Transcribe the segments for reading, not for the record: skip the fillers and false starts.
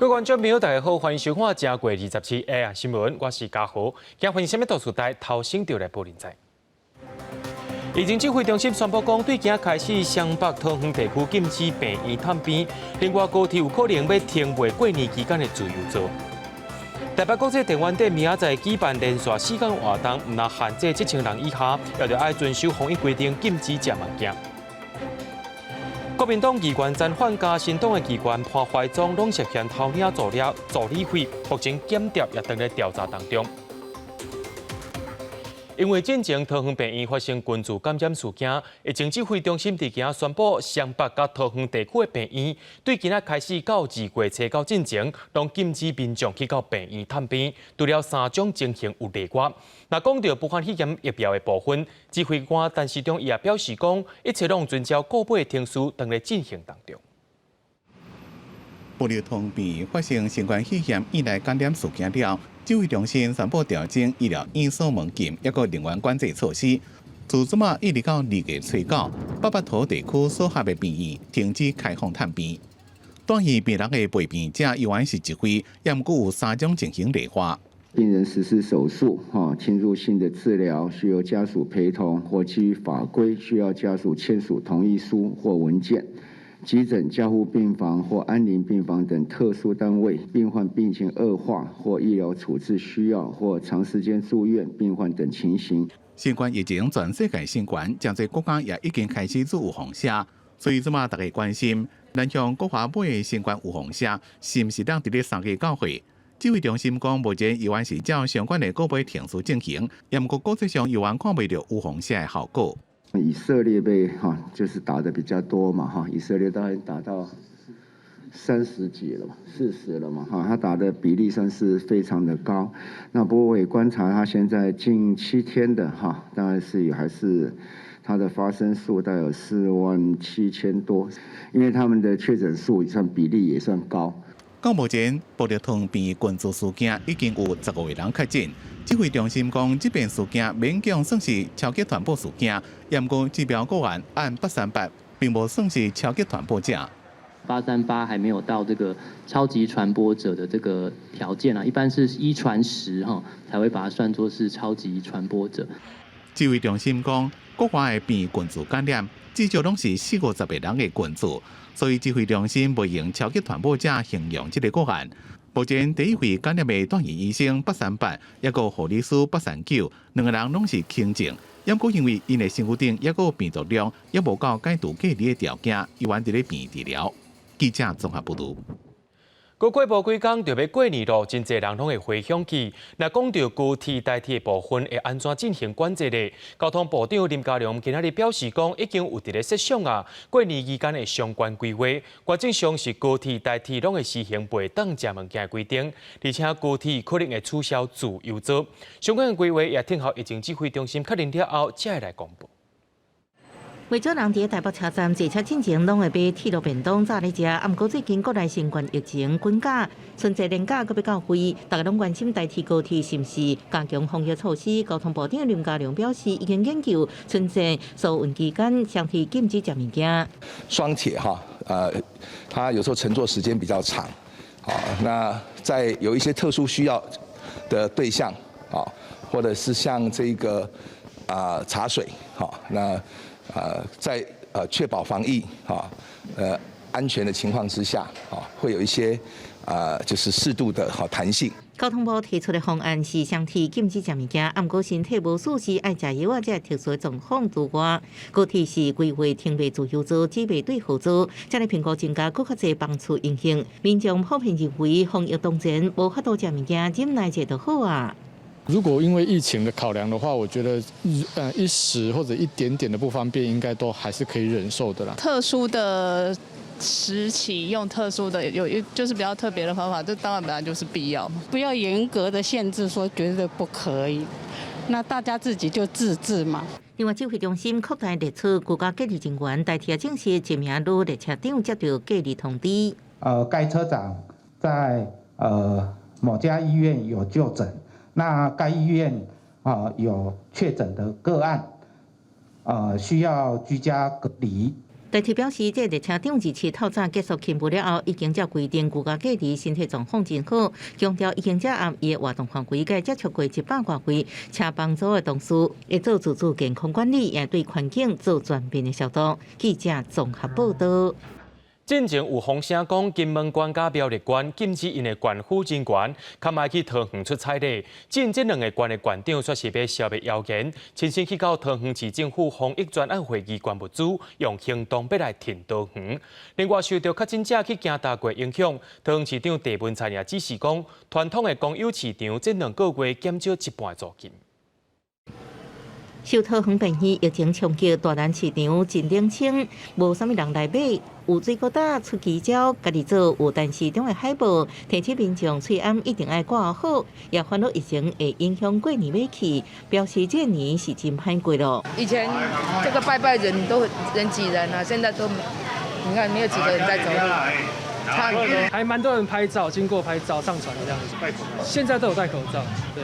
各位观众朋友，大家好，欢迎收看《正过27 AI 新闻》，我是嘉豪。今日分什么导出台头先就来报连载。疫情指挥中心宣布讲，对今开始湘北桃园地区禁止病院探病，另外高铁有可能要停卖过年期间的自由座。台北国际电玩展明仔载举办连续4天活动，唔那限制7,000人以下，也要爱遵守防疫规定，禁止食物件。国民党议员暂缓加新党的议员潘怀宗拢涉嫌偷领助理费，目前检调也正在调查当中。因为进前桃园病院发生群聚感染事件，疫情指挥中心伫今仔宣布，湘北甲桃园地区的病院对今仔开始到2月初到进前，拢禁止民众去到病院探病，除了3种情形有例外。那讲到武汉肺炎疫苗的部分，指挥官陈时中也表示讲，一切拢遵照国会程序正在进行当中。布流通病发生新冠肺炎以来感染事件了，指挥中心宣布调整医疗院所门禁，抑个人员管制措施。自即马一直到2月初9，北北桃地区所辖的病院停止开放探病。断医病人的陪病者依然是一位，也毋过有3种情形例外。病人实施手术、侵入性的治疗需由家属陪同，或基于法规需要家属签署同意书或文件。急诊、加护病房或安宁病房等特殊单位，病患病情恶化或医疗处置需要或长时间住院病患等情形。新冠疫情全世界新冠，真侪国家也已经开始做有防射，所以即马大家关心，咱向国华买的新冠有防射，是毋是当伫咧3月到货？指挥中心讲，目前依然是照相关的国买程序进行，也毋过国际上依然看袂到有防射的效果。以色列被就是打的比较多嘛以色列大概打到30几了嘛，40了嘛它打的比例算是非常的高。那不过我也观察它现在近7天的当然是还是它的发生数大概有47000多，因为他们的确诊数算比例也算高。到目前，布流通病群聚事件已经有15位人确诊。指挥中心讲，这边事件勉强算是超级传播事件，也毋过指标个案按838，并无算是超级传播者。838还没有到这个超级传播者的这个条件一般是1传10才会把它算作是超级传播者。指挥中心讲，国外的病群聚感染至少拢是40-50个人的群聚，所以指挥中心未用超级传播者形容这个个案。目前第一位感染的断医医生838，也个护理师839，两个人拢是轻症，也过因为因的身躯顶也个病毒量也无到解除隔离的条件，依然伫咧病治疗。记者综合报道。过无几天就要过年咯，真侪人拢会回想起。若讲到高铁代替的部分，会安怎进行管制呢？交通部长林佳龙今仔日表示讲，已经有伫咧设想过年期间的相关规划。原则上是高铁代替拢会实行袂当食物件的规定，而且高铁可能会取消自由座。相关的规划也听候疫情指挥中心确认了后，才会来公布。为少人伫台北车站坐车进前，拢会买铁路便当早咧食。毋过最近国内新冠疫情滚价，春节连假阁要到位，大家拢关心代替高铁是毋是加强防疫措施。交通部长林佳龙表示，已经研究春节疏运期间相对禁止食物件。双铁它有时候乘坐时间比较长，那在有一些特殊需要的对象或者是像这个茶水那。在确保防疫安全的情况之下会有一些就是适度的弹性。交通部提出的方案是相提禁止食物件，毋过身体无舒适爱食药这特殊的状况除外。高铁是规划停卖自由座，只卖对号座，这类评估增加更较侪帮助影响。民众普遍认为防疫当前无法度食物件，忍耐者就好啊。如果因为疫情的考量的话，我觉得一时或者一点点的不方便，应该都还是可以忍受的啦。特殊的时期用特殊的就是比较特别的方法，这当然本来就是必要。不要严格的限制说绝对不可以，那大家自己就自治嘛。另外，指挥中心扩大列出国家隔离人员代替正式1名女列车长接到隔离通知。该车长在某家医院有就诊。那该医院有确诊的个案，需要居家隔离。代替表示，这列车长2次透早结束勤务了后，已经照规定居家隔离，身体状况真好。强调已经这暗夜活动范围内接触过100多回，车帮组的同事会做自主健康管理，也对环境做全面的消毒。记者综合报道。进前有风声讲，金门县甲苗栗县禁止因的县府人员较卖去桃园出差的。进这2个县的县长说是要消灭谣言，亲身去到桃园市政府防疫专案会议关物资，用行动要来停桃园。另外，受到确诊者去行大过影响，桃园市长郑文灿也指示讲，传统的公有市场这2个月减少1半的租金。受桃园病疫情冲击，大南市场真冷清，无啥物人来买。有水果搭出奇招，家己做有但市场的海报，提醒民众喙暗一定爱挂好，也烦恼疫情会影响过年买去，表示这年是真歹过咯。以前这个拜拜人都人挤人啊，现在都你看没有几个人在走路，差很多。还蛮多人拍照，经过拍照上传这样子。现在都有戴口罩，对。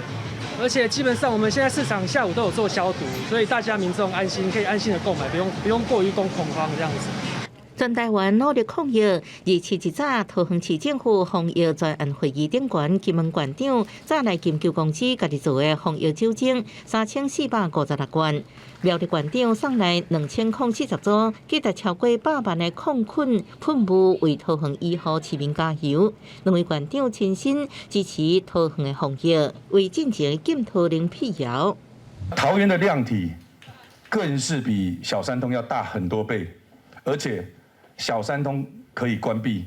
而且基本上我们现在市场下午都有做消毒，所以大家民众安心，可以安心的购买，不用过于恐慌这样子。全台湾努力抗疫，27一早，桃园市政府防疫专案会议顶悬，金门县长早来金球公司家己做的防疫酒精3456罐，苗栗县长送来2040组，记得超过100万的抗菌喷雾，为桃园医护市民加油。2位县长亲身支持桃园的防疫，为进前禁桃园辟谣。桃园的量体更是比小三通要大很多倍，而且小三通可以关闭，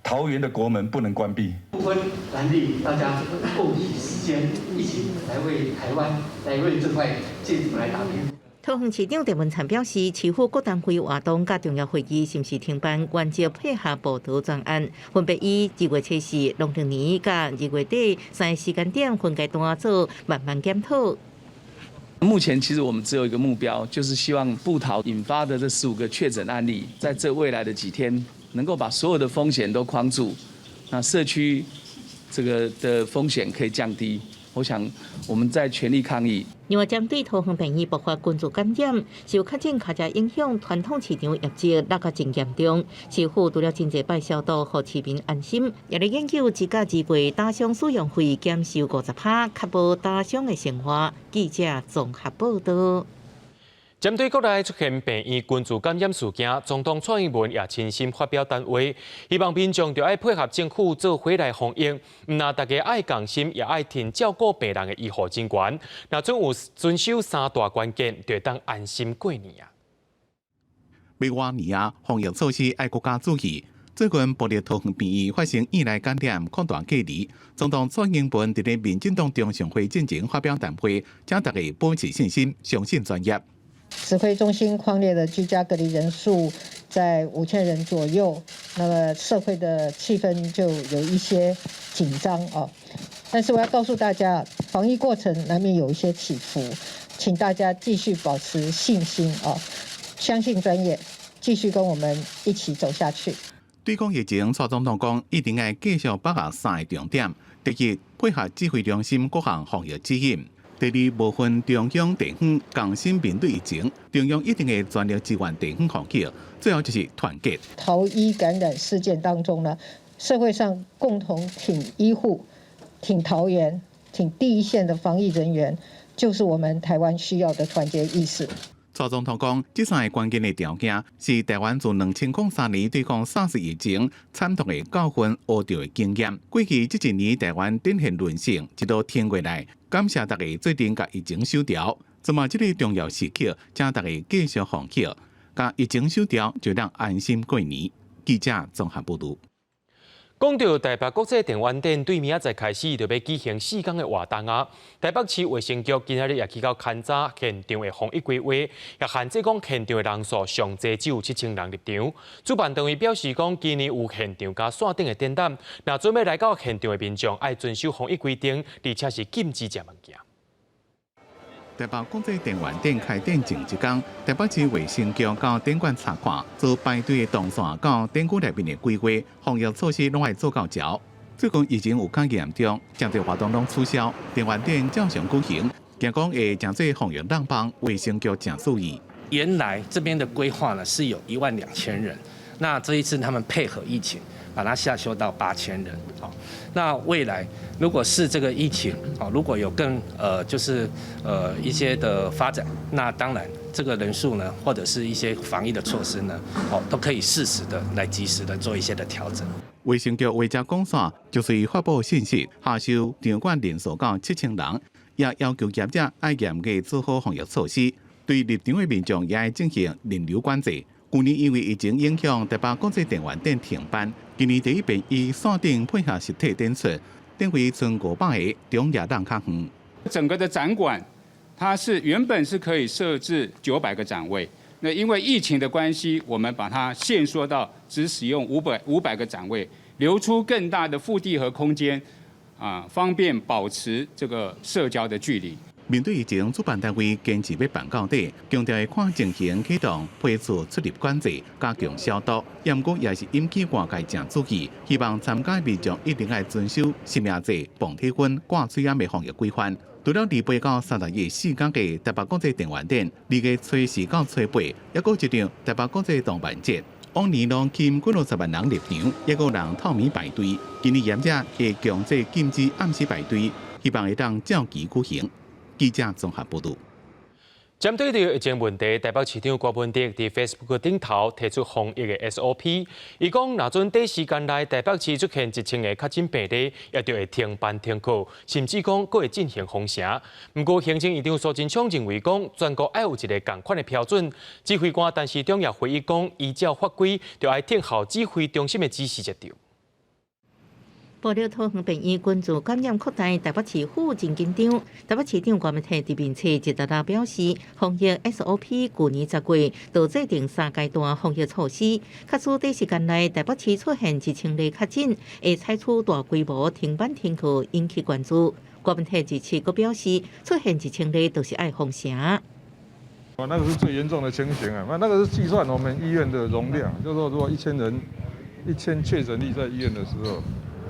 桃园的国门不能关闭。不分蓝绿，大家共体时间，一起来为台湾，来为这块建筑来打拼。桃园市长郑文灿表示，市府各单位活动甲重要会议是毋是停办，原照配合报道专案，分别以2月70、2020年甲2月底3个时间点分阶段做慢慢检讨。目前其实我们只有一个目标，就是希望部桃引发的这15个确诊案例，在这未来的几天，能够把所有的风险都框住，那社区这个的风险可以降低。我想我们在全力抗疫。另外，针对桃园病疫爆发群组感染，受确诊卡车影响，传统市场业绩落个真严重。市府除了真济摆消毒，让市民安心，也来研究1甲2月打伤使用费减收50%，确保打伤的生活。记者综合报道。针对国内出现病疫群组感染事件，总统蔡英文也亲身发表谈话，希望民众要爱配合政府做回来防疫，唔那大家爱共心，也爱听照顾病人的医护人员。那准有遵守3大关键，就当安心过年啊。未过年啊，防疫措施爱国家注意。最近玻璃桃园病疫发生以来感染扩大隔离，总统蔡英文伫咧民进党中常会进行发表谈话，请大家保持信心，相信专业。指挥中心匡列的居家隔离人数在5000人左右，那么社会的气氛就有一些紧张哦。但是我要告诉大家，防疫过程难免有一些起伏，请大家继续保持信心哦，相信专业，继续跟我们一起走下去。对抗疫情，蔡总统讲一定要继续把握3个重点：第一，配合指挥中心各项防疫指引。第二，无分中央地方共心面对疫情，中央一定会全力支援地方防疫。最后就是团结。桃医感染事件当中呢，社会上共同挺医护、挺桃园、挺第一线的防疫人员，就是我们台湾需要的团结意识。蔡总统讲，这3个关键的条件是台湾自2003年对抗SARS疫情惨痛的教训学到的经验。过去这1年，台湾典型沦陷，一路挺过来。感谢大家做阵甲疫情收调，这么这个重要时刻，请大家继续防疫，甲疫情收调，就让安心过年。记者综合报道。讲到台北国际电玩展，对明仔载开始就要举行4天的活动啊！台北市卫生局今仔日也去到勘查现场的防疫规划，也限制讲现场的人数上最只有7000人入场。主办单位表示讲，今年有现场加线顶的展览，那准备来到现场的民众爱遵守防疫规定，而且是禁止食物件。台北国际电玩展开展前1天，台北市卫生局到展馆查看，做排队的动线到展馆内面的规划，防疫措施拢爱做到潮。最近疫情有较严重，真侪活动拢取消，电玩展照常举行。警方会真做防疫让帮，卫生局真注意。原来这边的规划呢是有12000人，那这一次他们配合疫情，把它下修到8000人。好，那未来如果是这个疫情，好，如果有更一些的发展，那当然这个人数呢，或者是一些防疫的措施呢，好，都可以适时的来及时的做一些的调整。卫生局卫生讲线就是发布信息，下修场馆人数到7000人，也要求业者要严格做好防疫措施，对入场的民众也要进行人流管制。去年因为疫情影响，台北国际电玩店停办，今年第一遍以线顶配合实体展出，定位存500个中亚档较远。整个的展馆，它原本是可以设置900个展位，那因为疫情的关系，我们把它限缩到只使用500个展位，留出更大的腹地和空间，方便保持这个社交的距离。面对疫情，主办单位坚持要办到底，强调会看情形启动配出出入管制，加强消毒。不过也是引起外界正注意，希望参加民众一定要遵守实名制、磅体温、挂水烟的防疫规范。除了28到30日4天嘅台北国际电玩店，2月初4到初8，也有一場台北國際動漫節。往年攏吸50萬人入場，也有人透明排隊。今年業者會強制禁止暗時排隊，希望會當照期舉行。記者綜合報導。針對到疫情問題，台北市長郭文哲喺 Facebook 頂頭提出防疫嘅 SOP。伊講，若准短時間內台北市出現1000個確診病例，也就會停辦停課，甚至講佫會進行封城。不過，行政院長蘇貞昌認為講，全國要有一個共款嘅標準。指揮官陳時中也回憶講，依照法規，就要聽候指揮中心嘅指示才對。報料桃園病院群組感染擴大，台北市府真緊張。台北市長郭文哲喺面冊一直表示，防疫 SOP 去年10月就制定3階段防疫措施，假使短時間內台北市出現1000例確診，會採取大規模停班停課，引起關注。郭文哲這次佫表示，出現1000例就是愛封城。那個是最嚴重的情形啊！那個是計算我們醫院的容量，就是說如果1000確診例在醫院的時候。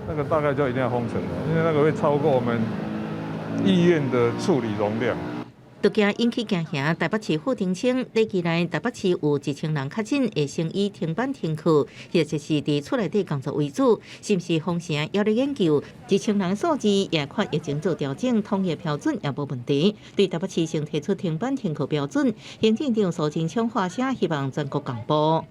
那個大概就一定要封城了，因為那個會超過我們醫院的處理容量。都驚引起驚嚇，台北市府澄清，短期內台北市有1000人確診，會先以停班停課，或者是佇厝內底工作為主，是毋是封城也在研究。1000人數字也看疫情做調整，統一標準也無問題。對台北市先提出停班停課標準，行政長蘇貞昌發聲，希望全國公布。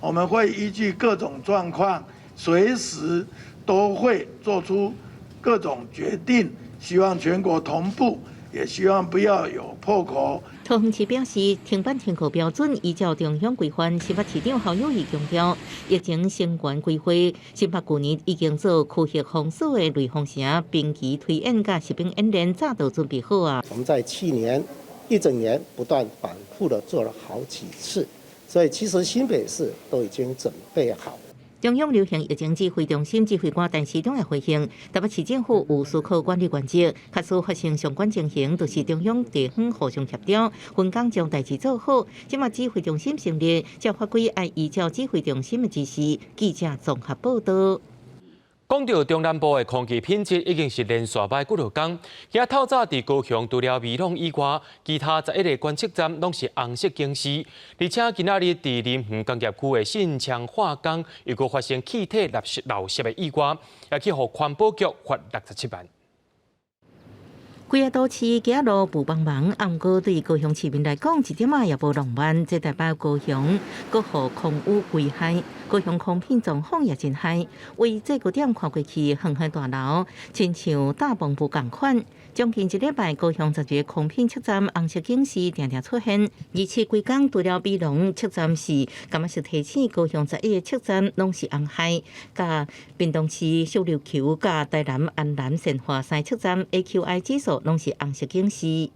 我們會依據各種狀況，隨時都會做出各種決定，希望全國同步，也希望不要有破口。桃園市表示，停班停課標準依照中央規範。新北市長侯友宜強調，疫情升懸歸回，新北去年已經做區域封鎖的雷鋒城兵棋推演甲實兵演練早就準備好啊。我們在去年一整年不斷反覆的做了好幾次，所以其實新北市都已經準備好。中央流行疫情指揮中心指揮官陳時中也回應，台北市政府有思考管理原則，假使發生相關情形，就是中央地方互相協調，分工將代志做好。即馬指揮中心成立，照法規要依照指揮中心的指示。記者綜合報道。講到中南部的空氣品質已經是連續歹幾多天，今仔透早佇高雄除了美濃以外，其他11個觀測站攏是紅色警示。而且今仔日佇林園工業區的新昌化工又閣發生氣體漏洩的意外，也去予環保局罰67萬。規個都市今仔路不茫茫，毋過對高雄市民來講，一點仔也無浪漫。這代表高雄閣予空污危害，高雄空品狀況也真歹。為這個點看過去，恆河大樓親像大篷布共款。將近一禮拜，高雄10個空品測站紅色警示常常出現，而且規工除了美濃測站是，敢若是提醒高雄11個測站攏是紅海，甲屏東市小琉球、甲台南安南善化三測站 AQI 指數攏是紅色警示。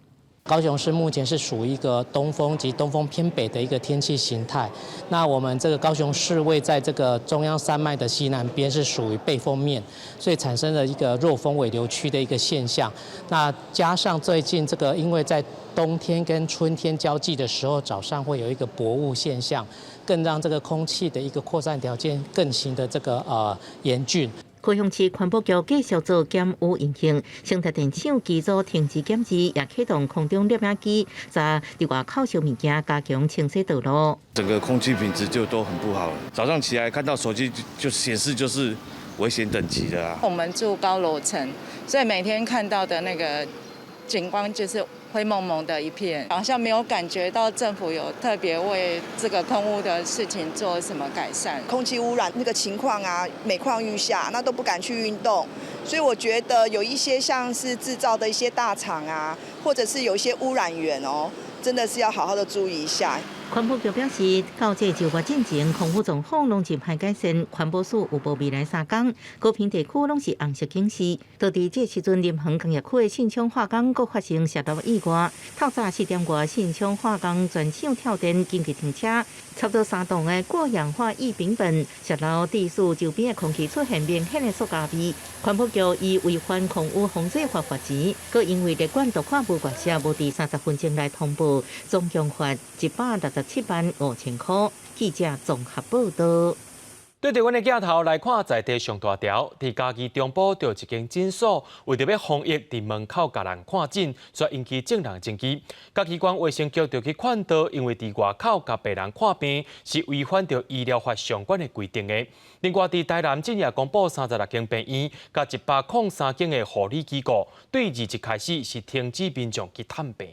高雄市目前是属于一个东风及东风偏北的一个天气形态。那我们这个高雄市位在这个中央山脉的西南边，是属于背风面，所以产生了一个弱风尾流区的一个现象。那加上最近这个，因为在冬天跟春天交际的时候，早上会有一个薄雾现象，更让这个空气的一个扩散条件更形的这个严峻。高雄市环保局继续做检有引擎，生态电厂机组停止检治，也启动空中摄影机，在伫外口烧物件，加强清洗道路。整个空气品质就都很不好了。早上起来看到手机就显示就是危险等级的啊。我们住高楼层，所以每天看到的那个景观就是灰蒙蒙的一片，好像没有感觉到政府有特别为这个空污的事情做什么改善。空气污染那个情况啊，每况愈下，那都不敢去运动。所以我觉得有一些像是制造的一些大厂啊，或者是有一些污染源哦，真的是要好好的注意一下。环保局表示，到这10月进前，空污状况拢是歹改善。环保署有报未来3天，高屏地区拢是红色警示。到伫这时阵，林恒工业区的信昌化工阁发生涉毒意外，透早4点外，信昌化工全厂跳电紧急停车，差不多3吨的过氧化异丙苯泄漏地势周边的空气出现明显的塑胶味。环保局以违反空污防治法罚钱，佮因为列管毒化无挂车无伫30分钟内通报，总共罚167万5千块。记者综合报道。对台湾的镜头来看，在地上大条，伫嘉义中部就一间诊所，为着要防疫，伫门口甲人看诊，却引起众人争议。嘉义县卫生局就去劝导，因为伫外口甲病人看病是违反着医疗法相关的规定的。另外，伫台南今夜公布36间病院，甲103间的护理机构，对2日开始是停止民众去探病。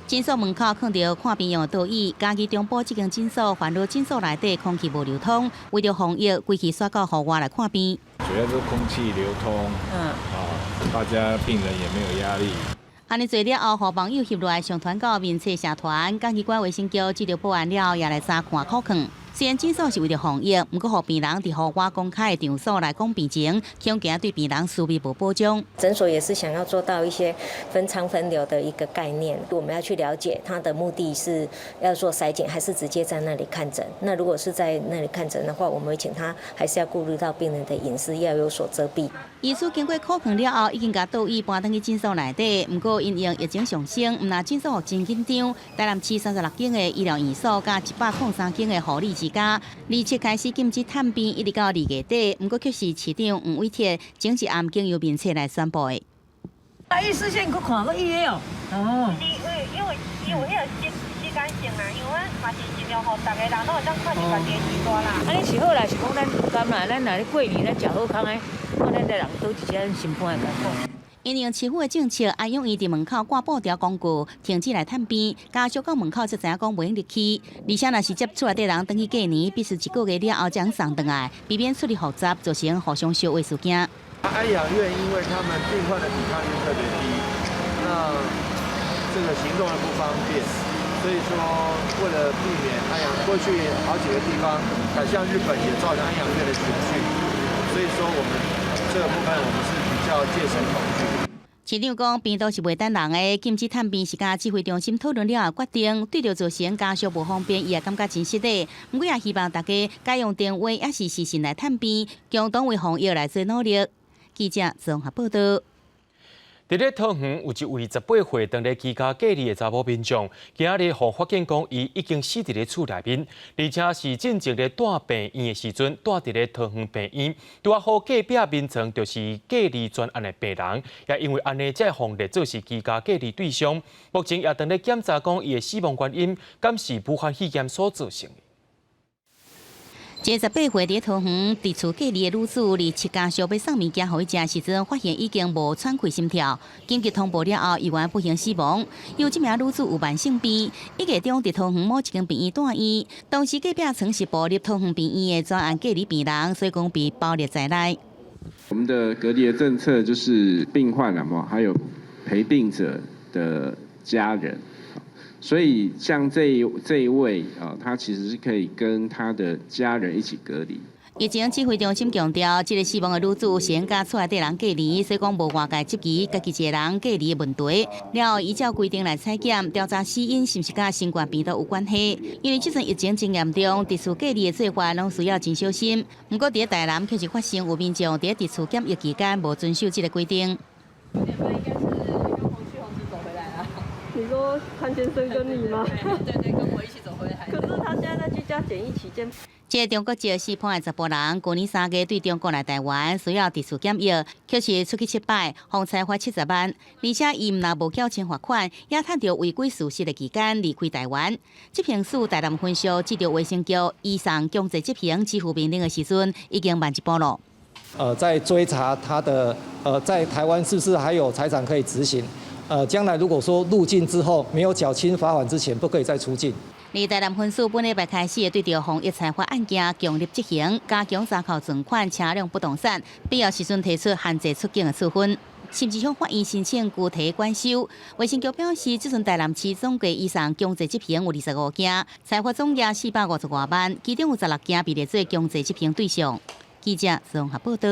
诊所门口放着看病用的桌椅，嘉义中部这间诊所，烦恼诊所内底空气无流通，为着防疫，规气刷到户外来看病。主要是空气流通，大家病人也没有压力。安尼做了后，互网友翕落来上传到面册社团，嘉义县卫生局接到报案了，也来查看考坑。虽然诊所是为了防疫，不过互病人伫户外公开的场所来讲病情，恐惊对病人私密无保障。诊所也是想要做到一些分仓分流的一个概念，我们要去了解它的目的是要做筛检，还是直接在那里看诊。那如果是在那里看诊的话，我们会请他还是要顾虑到病人的隐私，要有所遮蔽。医师经过考验了后，已经将倒椅搬登去诊所内底。不过因应疫情上升，唔那诊所真紧张。台南市36间的医疗院所，加103间的护理之家，27开始禁止探病，一直到2月底。不过却是市长吴伟铁前一暗经由面册来宣布的。医师先去看个医院哦。哦。因为迄个时间性啦，因为阮嘛是尽量互逐个人拢会当看一家己的时段啦。啊，你是好啦，是讲咱有甘啦，咱若咧过年咱食好康诶，看咱的人都一些心肝会较好。因应市府的政策，安用伊伫门口挂布条广告，停止来探病。家属到门口才知影讲袂用入去，而且若是接触来的人登去过年，必须1个月了后才送回来，避免处理复杂，造成互相烧坏事件。安养院因为他们病患的抵抗力特别低，那这个行动的不方便，所以说为了避免安养，过去好几个地方，像日本也造成安养院的群聚，所以说我们这个部分我们是比较戒慎恐惧。市长讲，病毒是袂等人的，禁止探病是甲指挥中心讨论了后决定，对着造成家属无方便，伊也感觉真失礼。不过也希望大家该用电话也是时来探病，共同为防疫来做努力。记者综合报道。伫咧桃园有一位18岁当咧居家隔离的查某民众，今日互发现讲伊已经死伫咧厝内面，而且是正值咧住病院的时阵，住伫咧桃园病院。拄啊好隔壁面床就是隔离专案的病人，也因为安尼才互列做是居家隔离对象。目前也当咧检查讲伊的死亡原因，敢是武汉肺炎所造成的。这18岁伫桃园伫厝隔离的女子，伫家属要送物件互伊食时阵，发现已经无喘气心跳，紧急通报了后，意外不幸死亡。有这名女子有慢性病，1月中伫桃园某一间病院住院，当时隔壁曾是步入桃园病院的专案隔离病人，所以讲被包列在内。我们的隔离的政策就是病患还有陪病者的家人。所以，像这一位他其实是可以跟他的家人一起隔离。疫情指挥中心强调，这个死亡的女子先甲厝内底人隔离，所以讲无外界积极家己一个人隔离的问题。了后依照规定来采检调查死因是毋是甲新冠病毒有关系。因为这阵疫情真严重，伫厝隔离的做法拢需要真小心。不过，伫台南确实发生有民众伫伫厝检疫期间无遵守这个规定。应该是用红曲红纸走回来了。你说潘先生跟你吗？对，跟我一起走回来。可是他现在在居家检疫期间。这个中国籍4判的查甫人，去年3月对中国来台湾需要特殊检疫，却是出去失败，共裁罚70万，而且伊毋但无缴清罚款，也趁着违规事实的期间离开台湾。这篇书台南分署接到卫生局移送强制执行支付命令的时阵，已经万一步路。在追查他的在台湾是不是还有财产可以执行？将来如果说入境之后没有缴清罚款之前，不可以再出境。而台南分署本礼拜开始对着防疫裁罚案件强力执行，加强查扣存款、车辆、不动产，必要时阵提出限制出境的处分，甚至向法院申请具体管收。卫生局表示，这阵台南市总计以上强制执行有25件，裁罚总额450多万，其中有16件被列做强制执行对象。记者综合报道。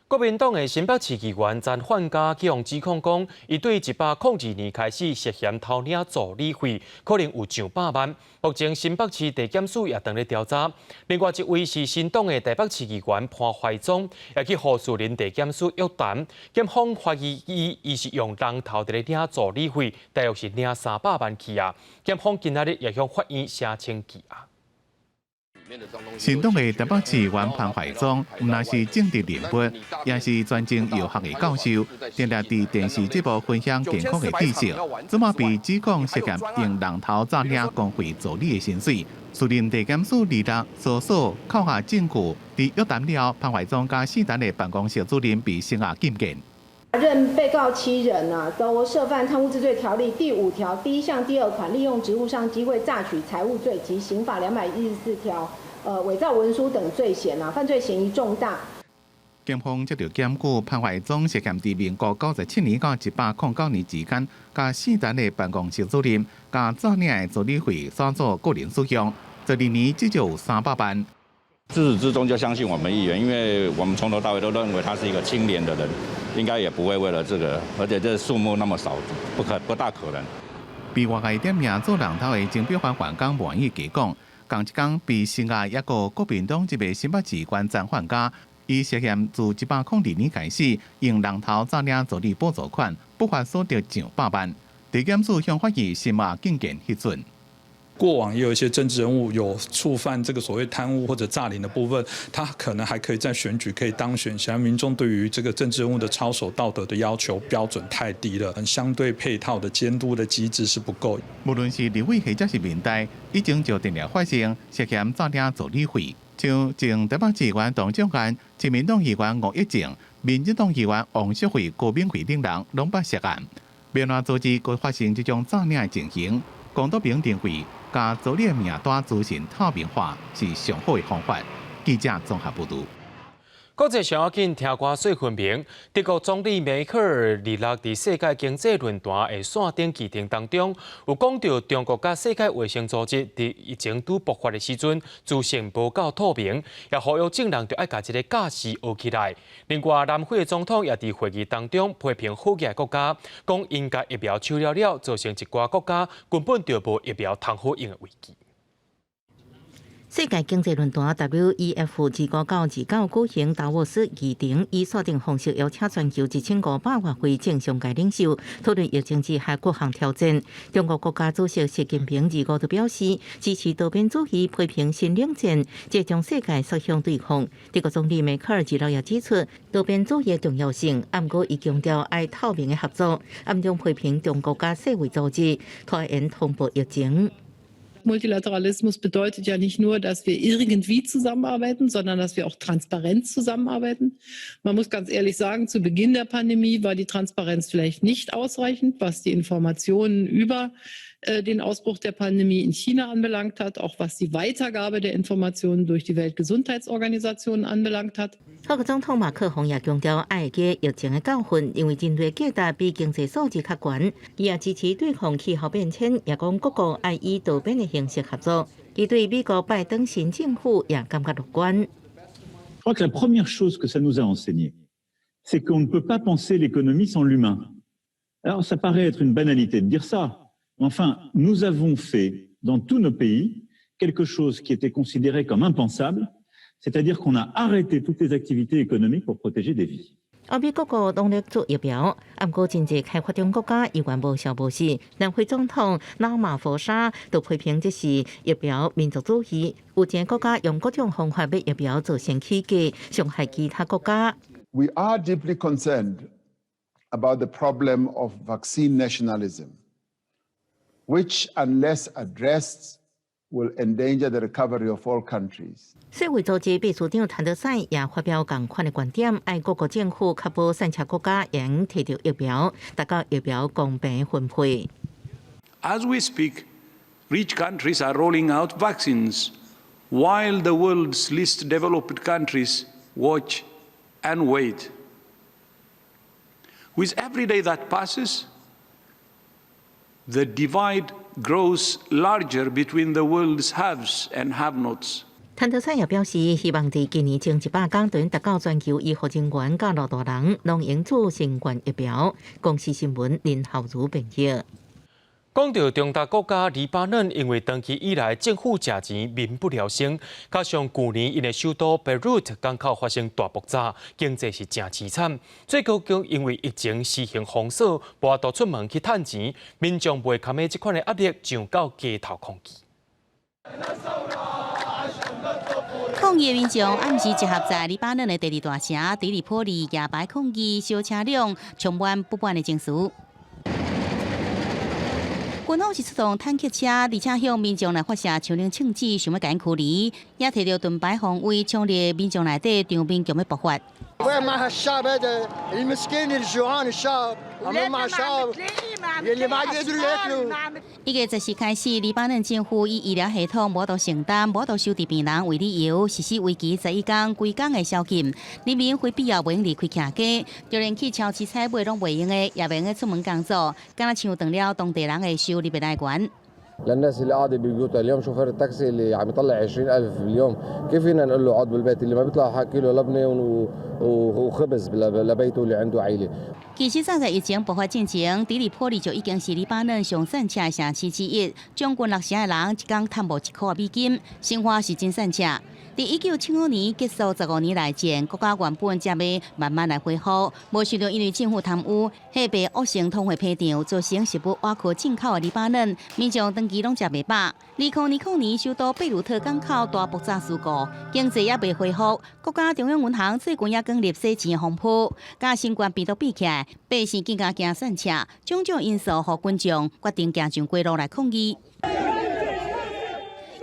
国民党的新北市议员曾焕嘉起用指控讲，伊对1802年开始涉嫌偷领助理费，可能有上百万。目前新北市地检署也正在调查。另外一位是新党的台北市议员潘怀宗，也去何树林地检署约谈，检方怀疑伊是用人头在领助理费，大约是领300万起啊。检方今仔日也向法院写请羁押。新党的台北市议员潘怀宗，毋但是政治人物，也是专精药学的教授，定定伫电视节目分享健康的知识。怎么被指控涉嫌用人头诈领公费助理的薪水？树林地检署2日搜索扣下证据，伫约谈了潘怀宗甲4单的办公室主任被声押禁见。任被告7人都涉犯贪污治罪条例第5条第1项第2款利用职务上机会榨取财物罪及刑法214条伪造文书等罪嫌犯罪嫌疑重大。警方接到检举，潘怀宗涉嫌伫民国97年到1809年之间，甲4单的办公室主任甲诈领的助理费算作个人使用，12年至少有300万。自始至终就相信我们议员，因为我们从头到尾都认为他是一个清廉的人，应该也不会为了这个，而且这数目那么少，不大可能。被外界点名做人头的金表环员工满意假讲，同一天被声押一个国民党一位新北市议员曾焕嘉，伊涉嫌自1802年开始用人头诈领助理补助款，不法所得上百万。地检署向法院声押禁见核准。过往也有一些政治人物有触犯这个所谓贪污或者诈领的部分，他可能还可以在选举可以当选。显然民众对于这个政治人物的操守道德的要求标准太低了，相对配套的监督的机制是不够。无论是立委或者是民代，已经就定了发生涉嫌诈领助理费，像前台北市议员唐仲元、亲民党议员吴益政、民进党议员王淑慧、郭敏惠等人拢被涉案。要怎阻止佮发生这种诈领的情形？公道评定会甲助理的名单资讯透明化是上好的方法。记者综合报道。国际上要紧听歌说分明，德国总理梅克尔日落伫世界经济论坛的线顶议程当中，有讲到中国甲世界卫生组织伫疫情拄爆发的时阵，自信无够透明，也呼吁政人就爱甲这个架势学起来。另外，南非的总统也伫会议当中批评富裕国家，讲因甲疫苗抽了，造成一寡国家根本就无疫苗通好用的危机。世界经济论坛 WEF 自5到29举行达沃斯议程，以锁定方式邀请全球1500外位政商界领袖讨论疫情之下各项挑战。中国国家主席习近平25就表示支持多边主义，批评新冷战，即将世界杀向对抗。德国总理梅克尔26也指出多边主义的重要性，不过伊强调爱透明的合作，暗中批评中国甲世卫组织拖延通报疫情。Multilateralismus bedeutet ja nicht nur, dass wir irgendwie zusammenarbeiten, sondern dass wir auch transparent zusammenarbeiten. Man muss ganz ehrlich sagen, zu Beginn der Pandemie war die Transparenz vielleicht nicht ausreichend, was die Informationen über den Ausbruch der Pandemie in China anbelangt hat, auch was die Weitergabe der Informationen durch die Weltgesundheitsorganisation anbelangt hat. 法国总统马克龙也强调爱记疫情的教训，因为人类价值比经济数字较悬。伊也支持对抗气候变迁，也讲各国爱以多边的形式合作。伊对美国拜登新政府也感觉乐观。Je crois que la première chose que ça nous a enseigné, c'est qu'on ne peut pas penser l'économie sans l'humain. Alors ça paraît être une banalité de dire ça. Enfin, nous avons fait dans tous nos pays quelque chose qui était considéré comme impensable, c'est-à-dire qu'on a arrêté toutes les activités économiques pour protéger des vies. 欧美各国努力做疫苗，不过真济开发中国家依然无效无息。南非总统拉马福沙就批评这是疫苗民族主义，有些国家用各种方法把疫苗做成起价，伤害其他国家。We are deeply concerned about the problem of vaccine nationalism, which, unless addressed, will endanger the recovery of all countries. 世卫组织秘书长谭德赛也发表同款的观点，要各国政府确保产出国家应摕到疫苗，达到疫苗公平分配。As we speak, rich countries are rolling out vaccines, while the world's least developed countries watch and wait. With every day that passes, the divide grows larger between the world's haves and have-nots. 谭德赛也表示，希望在今年前100天内达到全球医护人员甲劳大人拢用做新冠疫苗。公司新闻林浩如编译。讲到中东国家黎巴嫩，因为长期以来政府借钱民不聊生，加上去年因的首都贝鲁特港口发生大爆炸，经济是真凄惨。最高更因为疫情实行封锁，无法出门去趁钱，民众袂堪的这款的压力，上到街头抗议。抗议的民众暗时集合在黎巴嫩的第二大城底里波利，夜排抗议小车辆，充满不满的情绪。军方是出动坦克车，而且向民众来发射手榴枪子，想要赶驱离，也摕到盾牌防卫，冲入民众内底，场面强要爆发。وين مع هالشعب هذا المسكين الجوعان الشعب عمل مع الشعب اللي ما يقدروا ياكلوا 1月10日开始，黎巴嫩政府以医疗系统无度承担、无度收治病人为理由，实施为期11天、规工的宵禁，人民非必要袂用离开徛街，就连去超市采买拢袂用的，也袂用出门工作，敢若像断了当地人的收入的来源。للناس اللي قاعده ببيوتها اليوم شوفير التاكسي اللي عم يطلع 20,000 في اليوم كيف فينا نقول له اقعد بالبيت اللي ما بيطلع حاكي له لبنه وخبز لبيته اللي عنده عائله 其实早在疫情爆发之前，底里波利就已经是黎巴嫩上善车的城市之一，将近60%的人一天赚无1块美金，生活是真善车。在1975年结束15年内战，国家原本才要慢慢来恢复，无想到因为政府贪污，迄被恶性通货膨胀，造成食物挖苦进口的黎巴嫩民众长期拢食袂饱。2020年首都贝鲁特港口大爆炸事故，经济也未恢复，国家中央银行最近也建立洗钱的风波，甲新冠病毒比起来，百姓更加惊散车，种种因素互群众决定行上街路来抗议。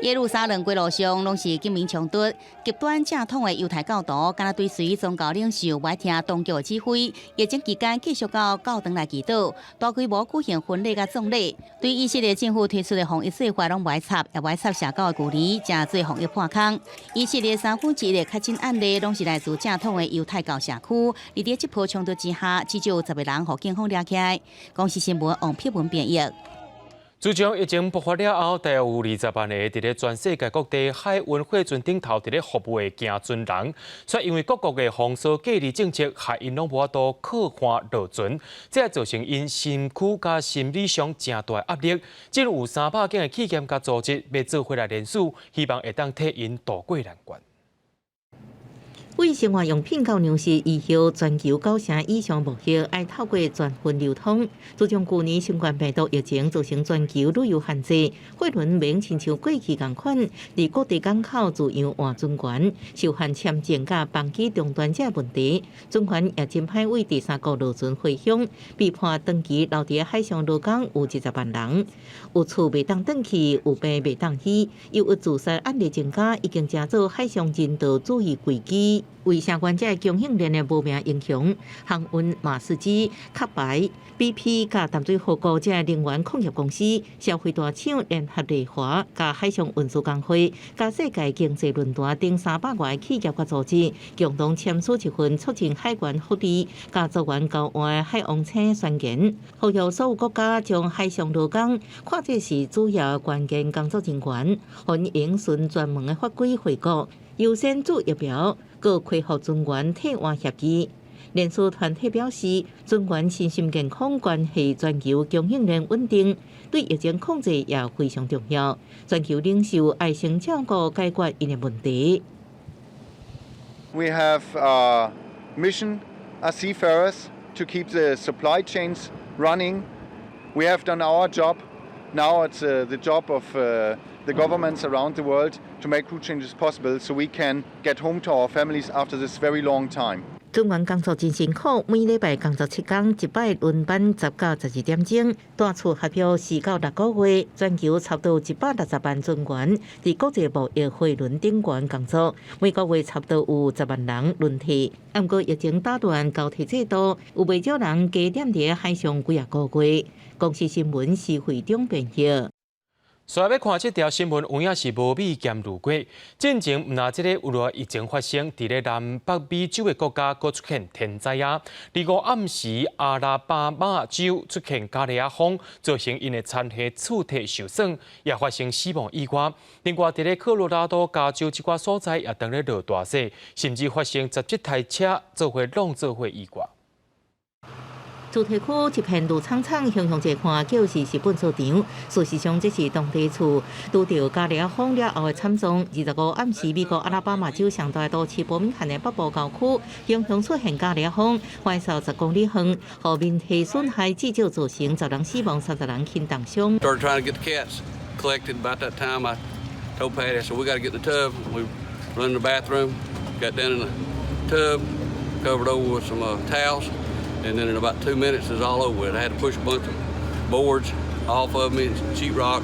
耶路撒冷街路上拢是警民冲突，极端正统的犹太教徒敢若对随宗教领袖歪听当局的指挥，疫情期间继续到教堂来祈祷，大规模举行婚礼甲葬礼。对以色列政府推出的防疫计划拢歪插，也歪插社交的距离，真做防疫破空。以色列1/3的确诊案例拢是来自正统的犹太教社区，而伫这波冲突之下，至少10个人互警方抓起来。公司新闻王撇文编译。自从疫情爆发了后，大约有20万个伫咧全世界各地海运货船顶头伫咧服务的行船人，却因为各国的封锁隔离政策，害因拢无法度靠岸落船，这造成因身躯甲心理上真大的压力。只有300件的企业甲组织要做回来联署，希望会当替因渡过难关。为生活用品到粮食以后，全球9成以上目标要透过全运流通。自从去年新冠病毒疫情造成全球旅游限制，货轮免亲像过去同款，伫各地港口自由换船权，受限签证甲班机中断者问题。船权也真歹为第三国落船回乡，被判长期留伫海上劳工有10万人，有厝袂当转去，有病袂当医，又有自杀案例增加，已经成做海上人道主义危机。为相关者供应链的无名影响，航运、马士基、壳牌、BP 甲淡水河谷这能源矿业公司、消费大厂联合利华、甲海上运输工会、甲世界经济论坛等300多个企业甲组织，共同签署一份促进海员福利、甲资源交换的海洋车宣言，呼吁所有国家将海上劳工看作是主要关键工作人员，欢迎顺专门的法规回国，优先做疫苗。各恢复船员替换协议。联署团体表示，船员身心健康关系全球供应链稳定，对疫情控制也非常重要。全球领袖要先照顾解决因的问题。We have a mission seafarers to keep the supply chains running. We have done our job. Now it's the job of the governments around the world to make route changes possible so we can get home to our families after this very long time. 船员工作真辛苦，每礼拜工作7天，一摆轮班10到12点钟，单厝合约4到6个月，全球差不多160万船员伫国际贸易货轮顶端工作，每个月差不多有10万人轮替。不过疫情打乱交替制度，有不少人加踮伫海上几个月。公司新闻是会中编译。所以要看这条新闻，有影是无美兼如果。进前，毋那即个有热疫情发生，伫咧南北美洲的国家，佫出现天灾啊。5暗时，阿拉巴马州出现加利亚风，造成因的残骸躯体受损，也发生死亡意外。另外，伫咧科罗拉多加州一寡所在也当咧落大雪，甚至发生17台车做伙弄做伙意外。主题区一片绿葱葱，形容一看就是本操场。事实上，这是当地厝拄到加利亚风了后的惨状。25暗时，美国阿拉巴马州上大都市伯明翰的北部郊区，形容出现加利亚风，环绕10公里远，后面体损害至少造成10人死亡，30人轻重伤。Started trying to get the cats collected. About that time, I told Patty, I said, we got to get in the tub. We run in the bathroom, got down in the tub, covered over with some towels. And then in about 2 minutes, it was all over with. I had to push a bunch of boards off of me, sheetrock.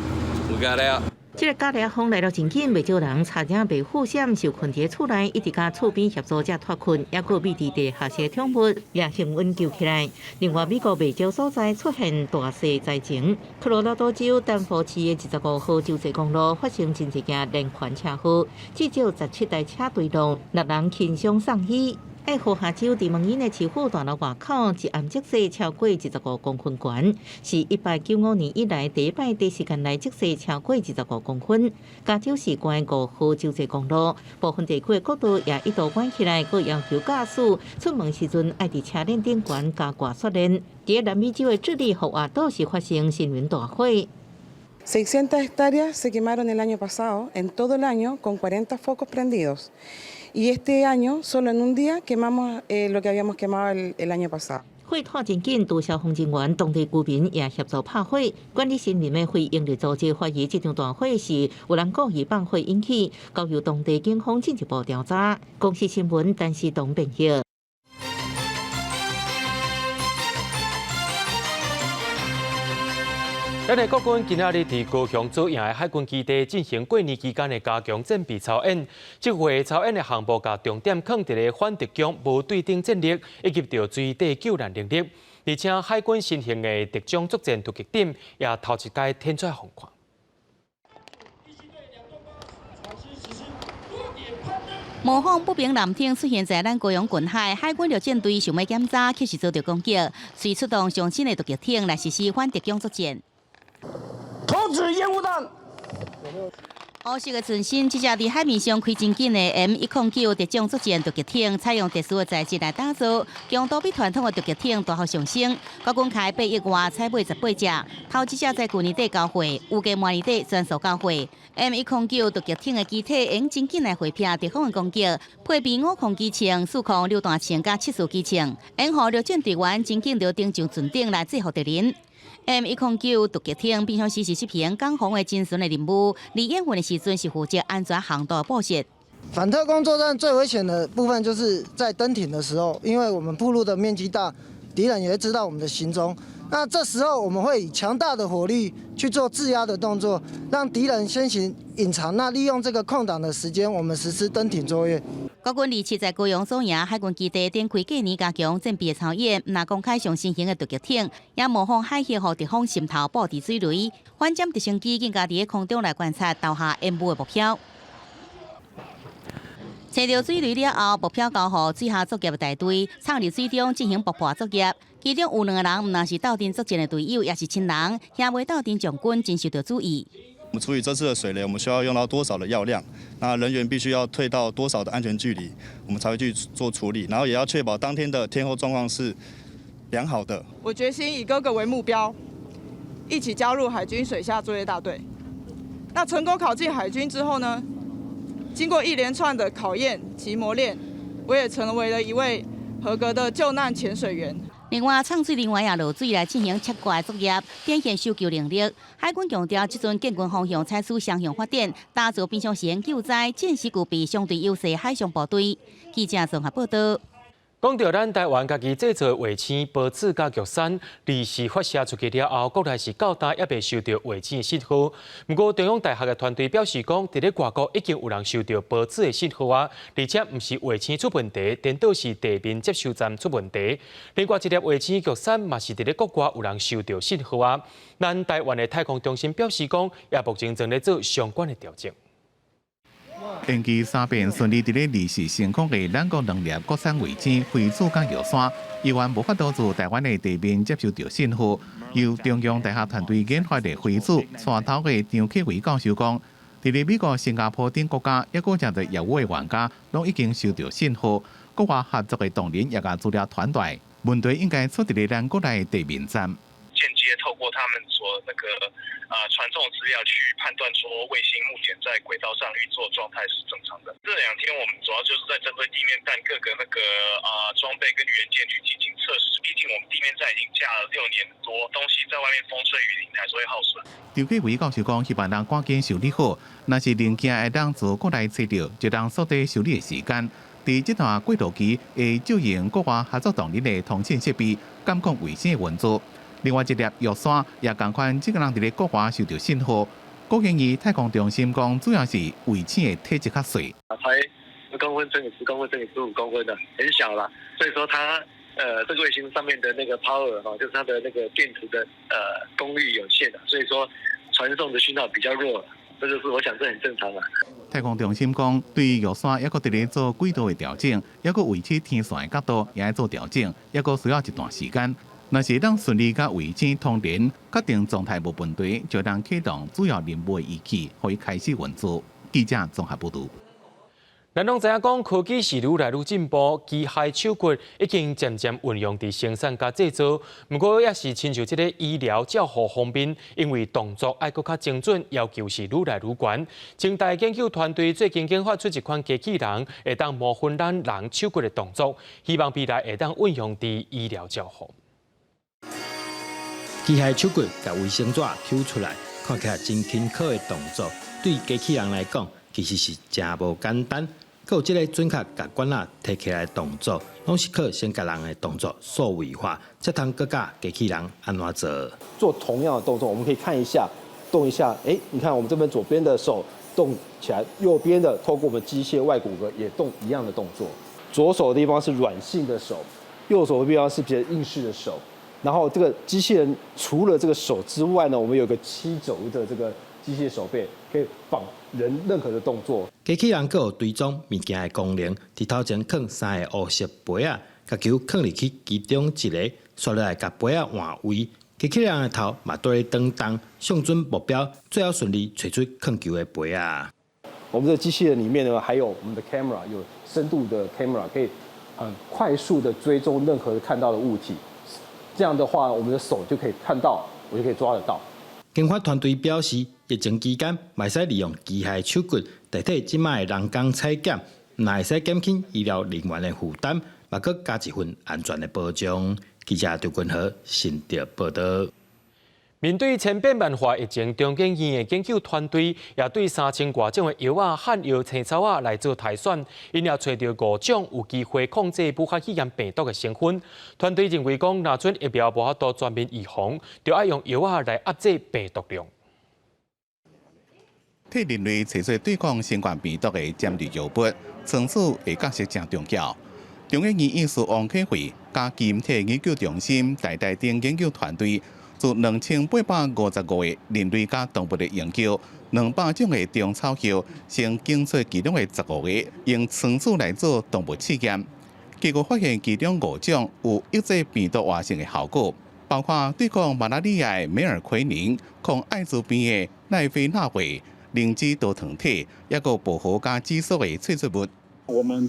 We got out. 这个加利亚风来到真紧，不少人差点被腐险，受困伫厝内，一直甲厝边协助者脱困，也有秘伫地下室宠物也幸运救起来。另外，美国未少所在出现大雪灾情，科罗拉多州丹佛市的25号州际公路发生真一件连环车祸，至少17台车对撞，6人轻伤送医。爱荷华州伫蒙因的市府大楼外口，一暗积雪超过25公分悬，是195年以来第一摆短时间内积雪超过25公分。加州市关5号州际公路部分地区的国道也一度关起来，佫要求驾驶出门时阵爱伫车链顶悬加挂雪链。伫南美洲的智利和瓦多是发生森林大火。600 hectáreas se quemaron el año pasado, en todo el año, con 40 focos prendidos. Y este año, solo en un día, quemamos lo que habíamos quemado el año pasado. 火拓真紧，除消防人员、当地居民也协助拍火。管理森林的会营力组织怀疑这场大火是有人故意放火引起，交由当地警方进一步调查。公司新闻陈时东编译。咱的国军今仔日伫高雄主营的海军基地进行过年期间的加强战备操演。这回操演的项目甲重点放伫咧反敌疆无对等战力以及着水底救援能力，而且海军新型的敌疆作战突击点也头一届天出风看。模仿不明舰艇出现在咱高雄近海，海军陆战队想要检查，却是遭到攻击，遂出动上新的突击艇来实施反敌疆作战。投掷烟雾弹。乌色的船身，这只伫海面上开真紧的 M109敌疆作战突击艇，采用特殊的材质来打造，强度比传统的突击艇大幅上升。国军开8亿外，采买18只，头一只在去年底交货，预计明年底全数交货。M109突击艇的机体用真紧来回避敌方的攻击，配备5控机枪、4控榴弹枪加7速机枪，援护陆战队员真紧着登上船顶来制服敌人。M109突击艇平常时是执行港防的精神的任务，而演训的时阵是负责安全航道的布设。反特工作战最危险的部分就是在登艇的时候，因为我们暴露的面积大，敌人也会知道我们的行踪。那这时候我们会以强大的火力去做制压的动作，让敌人先行隐藏。那利用这个空档的时间，我们实施登艇作业。国军2次在高雄总营海军基地展开过年加强战备的操演，那公开上新型的突击艇，也模仿海协和敌方渗透布置水雷，反舰直升机更加伫空中来观察投下烟雾的目标。找到水雷了后，目标交予水下作业的大队，插入水中进行爆破作业。其中有2个人，毋但是斗阵作战的队友，也是亲人，也未斗阵将军，真受到注意。我们处理这次的水雷，我们需要用到多少的药量？那人员必须要退到多少的安全距离，我们才会去做处理。然后也要确保当天的天候状况是良好的。我决心以哥哥为目标，一起加入海军水下作业大队。那成功考进海军之后呢？ 经过一连串的考验及磨练，我也成为了一位合格的救难潜水员。另外，唱水人员也落水来进行切割作业，展现搜救能力。海军强调，这阵建军方向采取双向发展，打造平常时救灾、见识具备相对优势的海上部队。记者综合报道。讲到咱台湾家己制造的卫星保子甲玉山，离时发射出去了后，国内是到今也未收到卫星的信号。不过，中央大学的团队表示讲，伫咧外国已经有人收到保子的信号啊，而且唔是卫星出问题，颠倒是地面接收站出问题。另外一粒卫星玉山嘛是伫咧国外有人收到信号啊。咱台湾的太空中心表示讲，也目前正在做相关的调整。延期3遍顺利伫咧离世成功的咱国2粒国产卫星飞子甲玉山，依然无法导致台湾的地面接收到信号。由中央大学团队研发的飞子，带头的张启伟教授讲，伫咧美国、新加坡等国家，抑个真侪业务的玩家，拢已经收到信号。国外合作的动人也甲资料团队，问题应该出伫咧咱国内的地面站。间接透过他们所传送资料去判断说卫星目前在轨道上运作状态是正常的。这2天我们主要就是在针对地面站各个装备跟元件去进行测试。毕竟我们地面站已经架了6年多，东西在外面风吹雨淋还是会耗损。张启伟教授讲，希望人赶紧修理好，若是零件会当自国内找到，就当缩短修理的时间。在这段过渡期，会借用国外合作动力的通信设备，监控卫星的运作。另外一粒玉山也同款，这个人伫咧国外收到信号。郭建议太空中心讲，主要是卫星的体积较小，才10公分乘以10公分乘以15公分的，很小啦。所以说它这个卫星上面的那个 power 就是它的那个电池的功率有限的，所以说传送的讯号比较弱。这就是我想这很正常啦。太空中心讲，对于玉山也搁伫咧做轨道的调整，也搁维持天线的角度也爱做调整，也搁需要一段时间。若是当顺利甲卫星通联，确定状态无问题，就当启动主要任务的仪器，可以开始运作。记者综合报道。咱拢知影讲，科技是愈来愈进步，机械手骨已经渐渐运用伫生产甲制造。不过，也是亲像这个医疗照护方面，因为动作爱搁较精准，要求是愈来愈悬。清大研究团队最近研发出一款机器人，会当模仿咱人手骨的动作，希望未来会当运用伫医疗照护。机械手骨甲卫生纸抽出来，看起来真轻巧的动作，对机器人来讲，其实是真无简单。佮有这个准确甲管仔摕起来的动作，拢是靠先甲人的动作数位化，才通佮教机器人安怎做。做同样的动作，我们可以看一下，动一下，你看我们这边左边的手动起来，右边的透过我们机械外骨骼也动一样的动作。左手的地方是软性的手，右手的地方是比较硬式的手。然后这个机器人除了这个手之外呢，我们有个7轴的这个机械手背，可以仿人任何的动作。机器人佫有追踪物件的功能，伫头前放3个黑色杯仔，甲球放入去其中一个，刷落来甲杯仔换位。机器人的头嘛对咧转动，向准目标，最后顺利找出放球的杯仔。我们的机器人里面呢，还有我们的 camera， 有深度的 camera， 可以很快速的追踪任何看到的物体。这样的话，我们的手就可以看到，我就可以抓得到。研发团队表示，疫情期间，袂使利用机械手骨代替即卖的人工采检，也会使减轻医疗人员的负担，嘛佮加一份安全的保障。记者刘君豪新竹报道。面对千变万化疫情，中研院的研究团队也对3000多种的药啊、汉药、青草啊来做筛选，因也找到5种有机会控制武汉肺炎病毒的成分。团队认为讲，若准疫苗无法度全面预防，就要用药啊来压制病毒量。替人类找出对抗新冠病毒的尖锐药物，层次的角色真重要。中研院院士王启慧加金体研究中心大等研究团队。自2855个人类甲动物的研究，200种的中草药，先检出其中的15个用层次来做动物试验，结果发现其中5种有抑制病毒活性的效果，包括对抗马拉利亚的梅尔奎宁、抗艾滋病的奈非那韦、磷脂多糖体，也有薄荷加激素的萃取物。我们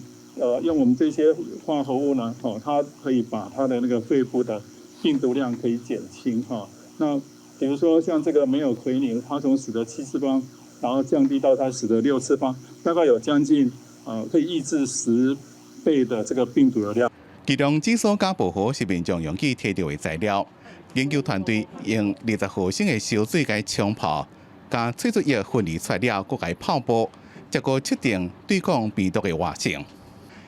用我们这些化合物呢，它可以把它的那个肺部的病毒量可以减轻哈，那比如说像这个梅尔奎宁，它从10的7次方，然后降低到它10的6次方，大概有将近可以抑制10倍的这个病毒的量。其中指数加薄荷是民众容易摕到的材料。研究团队用20毫升的烧水来冲泡，加萃取液分离出来了，搁来泡沫，结果测定对抗病毒的活性。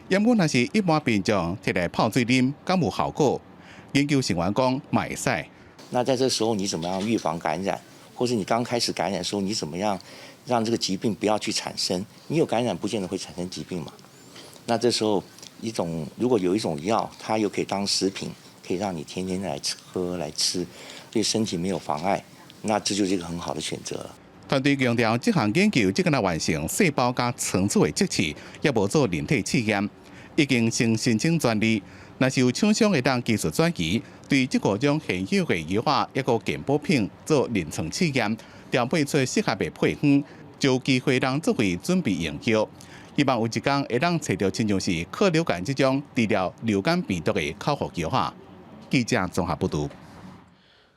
因果若是一般民众摕来泡水啉，敢有效果？研究成员讲卖使。那在这时候，你怎么样预防感染，或是你刚开始感染的时候，你怎么样让这个疾病不要去产生？你有感染，不见得会产生疾病嘛。那这时候如果有一种药，它又可以当食品，可以让你天天来喝来吃，对身体没有妨碍，那这就是一个很好的选择了。团队强调，这项研究只敢完成细胞加层次的测试，也无做人体试验。已经先申请专利，若是有厂商会当技术转移，对这5种现有的药物一个健保品做临床试验，调配出适合的配方，就有机会让作为准备用药。希望有一天会当找到亲像是克流感这种治疗流感病毒的口服药物。记者综合报道。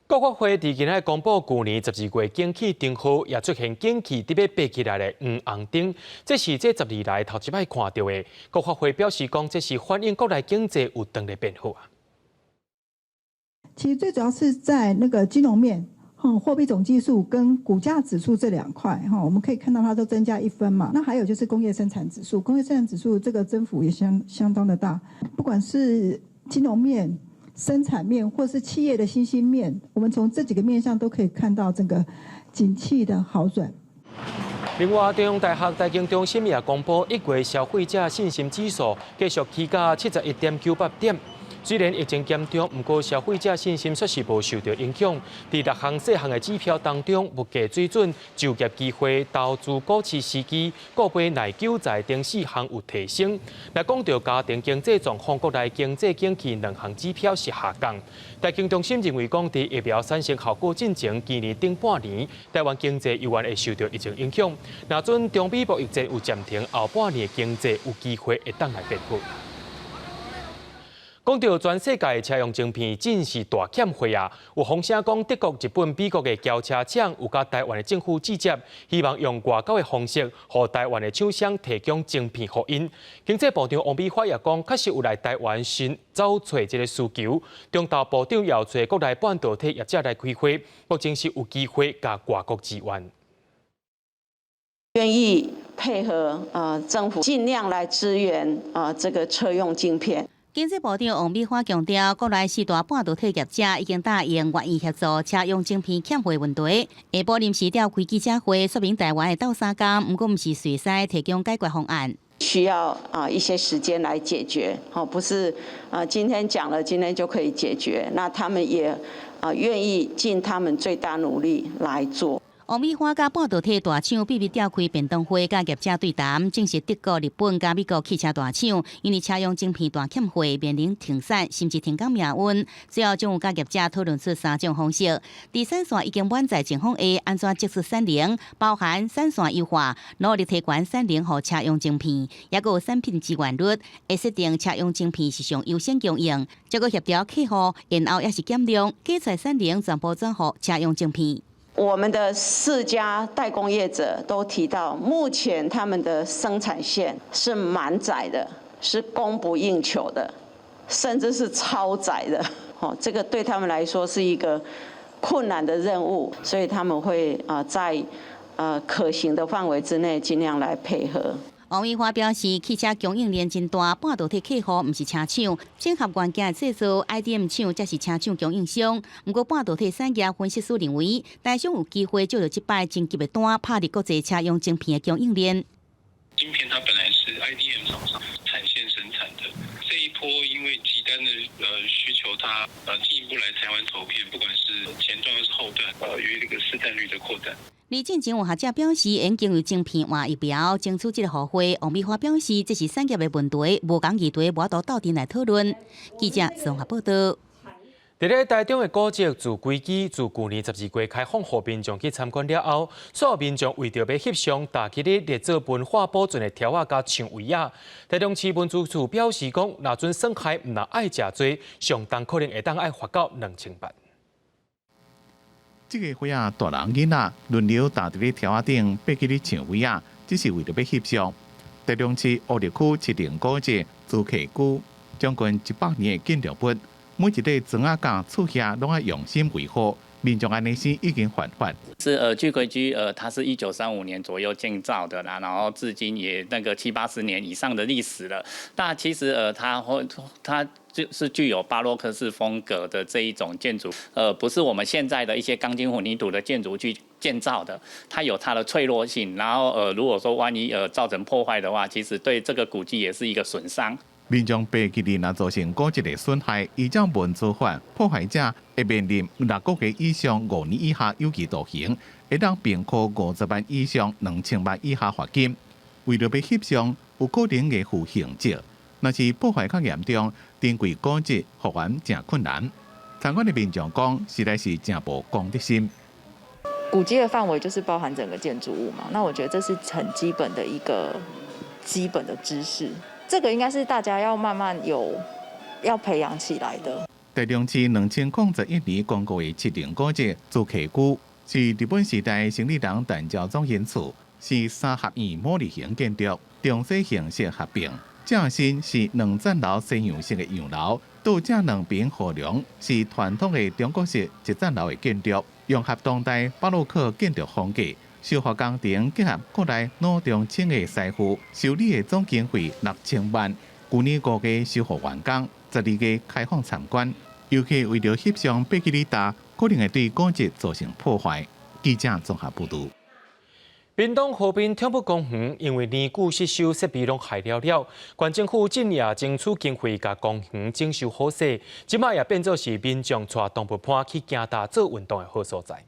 国发会伫今仔公布去年12月景气灯号也出现景气特别爬起来的黄红灯，这是这10年来头一摆看到的。国发会表示讲，这是反映国内经济有长的变化。其实最主要是在那个金融面，货币总基数跟股价指数这2块，我们可以看到它都增加1分嘛。那还有就是工业生产指数，工业生产指数这个增幅也相当的大，不管是金融面、生产面或是企业的信心面，我们从这几个面向都可以看到整个景气的好转。另外，中央大学财经中心也公布1月消费者信心指数继续起价71.98点。虽然疫情严重，不过消费者信心却是无受到影响。在6项细项的指标当中，物价水准、就业机会、投资股市时机、个别耐久财等4项有提升。来讲到家庭经济状况，国内经济景气2项指标是下降。财经中心认为，讲在疫苗产生效果进前，今年顶半年台湾经济依然会受到疫情影响。若准中美贸易战有暂停，后半年经济有机会会当来变好。讲到全世界的车用晶片真是大欠缺啊！有风声讲德国、日本、美国的轿车厂有甲台湾的政府直接希望用外交的方式，予台湾的厂商提供晶片给因。经济部长王美花也讲，确实有来台湾寻找这个需求。中投部长要找国内半导体业者来开会，目前是有机会甲外国支援。愿意配合政府尽量来支援这个车用晶片。经济部长王美花强调，国内4大半导体业者已经答应愿意协助车用晶片欠货问题。下晡临时召开记者会，说明台湾的斗相共，不过不是随时提供解决方案，需要一些时间来解决，不是今天讲了，今天就可以解决。那他们也愿意尽他们最大努力来做。王美花甲半导体大厂秘密召开便当会，甲业者对谈，证实德国、日本甲美国汽车大厂因为车用晶片大欠货，面临停产甚至停工命运。最后将有甲业者讨论出3种方式：第三线已经满载情况下，安怎即时产能，包含产线优化，努力提悬产能予车用晶片，也有产品支援率，会设定车用晶片是上优先供应。再个协调客户，然后也是减量，加载产能全部转予车用晶片。我们的4家代工业者都提到，目前他们的生产线是满载的，是供不应求的，甚至是超载的。这个对他们来说是一个困难的任务，所以他们会在可行的范围之内尽量来配合。王美花表示，汽车供应链真大，半导体客户不是车厂，整合元件制造 IDM 厂才是车厂供应商。不过，半导体产业分析师认为，台商有机会借着这摆真急的单，拍入国际车用晶片的供应链。晶片它本来是 IDM 厂商产线生产的，这一波因为急单的需求，它进一步来台湾投片，不管是前段还是后段，有一个市占率的扩展。而进前有学者表示，已经有晶片换疫苗，争取这个互惠。王美花表示，这是产业的问题，无讲议题，无到斗阵来讨论。记者综合报道。伫咧台中的古迹自规矩，自去年12月开放，互民众去参观了后，所有民众为着要翕相，大起咧列做文化保存的条仔甲唱位啊。台中市文资处表示讲，若准算海唔若爱食多，上当可能会当爱罚到2000万。这个会大人囡仔轮流搭伫咧条仔顶，爬起咧唱位只是为着要翕相。台中市乌日区7零古迹朱客居将近100年的建筑物，每一个砖仔架厝下拢要用心维护。民众安尼先已经犯法。是聚规居它是1935年左右建造的啦，然后至今也那个70、80年以上的历史了。那其实它就是具有巴洛克式风格的这一种建筑，不是我们现在的一些钢筋混凝土的建筑去建造的，它有它的脆弱性。然后如果说万一造成破坏的话，其实对这个古迹也是一个损伤。民众被记里若造成古迹的损害，依照文字法，破坏者会面临6个月以上5年以下有期徒刑，会当并科50万以上2000万以下罚金。为了要翕相，有可能会负刑责。若是破坏较严重，珍贵古迹复原真困难。参观的民众讲，实在是真无公德心。古迹的范围就是包含整个建筑物嘛，那我觉得这是很基本的一个基本的知识。这个应该是大家要慢慢要培养起来的。台中市2021年公告的7重古迹主题区，是日本时代胜利人陈昭宗因厝，是3合院模拟型建筑，中西形式合并。正身是2层楼西洋式的洋楼，到正2边河梁是传统的中国式1层楼的建筑，融合当代巴洛克建筑风格。修复工程结合国内老中青的师傅，修理的总经费6000万。去年5月修复完工，12月开放参观。尤其为了翕相8吉里大，可能会对古迹造成破坏。记者综合报道。屏东河滨天母公园因为年久失修，设备拢坏了，县政府近夜争取经费，甲公园整修好势，即卖也变作是民众带动物伴去行踏做运动的好所在。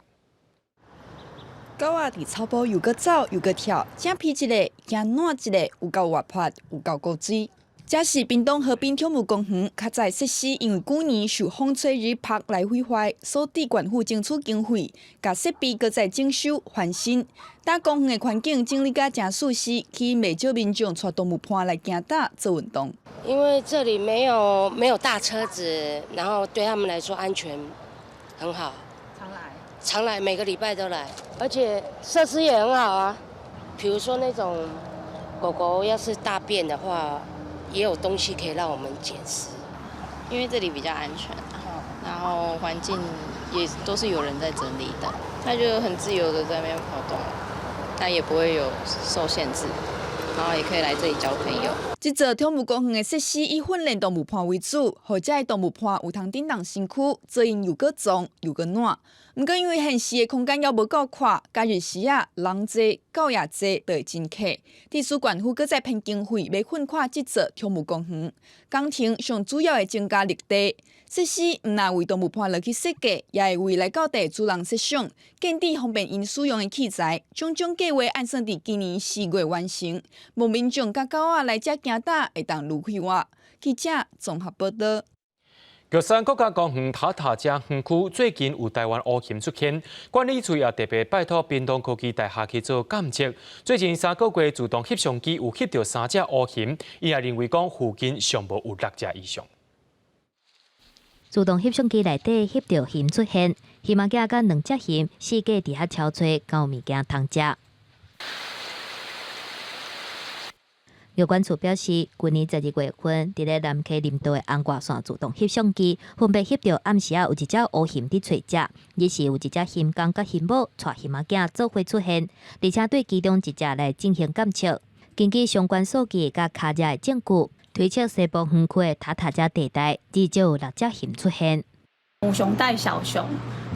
狗仔伫草坡又搁走又搁跳，正皮一个，惊烂一个，有够活泼，有够高水。这是屏东河滨天母公园，较早设施因为去年受风吹日晒来毁坏，所地县府争取经费，甲设备搁再整修翻新。打公园的环境整理甲正舒适，吸引袂少民众带动物伴来行踏做运动。因为这里没有大车子，然后对他们来说安全很好。常来，每个礼拜都来，而且设施也很好啊。比如说那种狗狗要是大便的话，也有东西可以让我们捡拾。因为这里比较安全，然后环境也都是有人在整理的，它就很自由的在那边跑动，但也不会有受限制。然后也可以来这里交朋友。这座天母公园的设施以训练动物伴为主，或者动物伴有通振动身躯，做因又搁脏又搁暖。不过因为现时的空间也无够宽，假日时人多狗也多，就会真客。地区县府搁再骗经费，要训看这座天母公园。工程上主要的增加绿地。设施唔但为动物伴落去设计，也会为来到地主人设想，建置方便因使用的器材。种种计划按算伫今年4月完成。无民众甲狗仔来遮行踏，会当愈快活。记者综合报道。玉山国家公园塔塔遮园区最近有台湾乌熊出现，管理处也特别拜托屏东科技大学去做监测。最近3个月自动翕相机有翕到3只乌熊，伊也认为讲附近尚无有6只以上。自动翕相机内底翕到熊出现，熊仔囝甲2只熊四界伫遐超找，敢有物件通食。有关处表示，今年12月份，伫咧南溪林道的红外线自动翕相机，分别翕到暗时有一只乌熊伫找食，亦是有一只熊公甲熊母带熊仔囝做伙出现，而且对其中一只来进行监测。根据相关数据甲卡遮的证据，推测西部园区的塔塔遮地带至少有6只熊出现。母熊带小熊，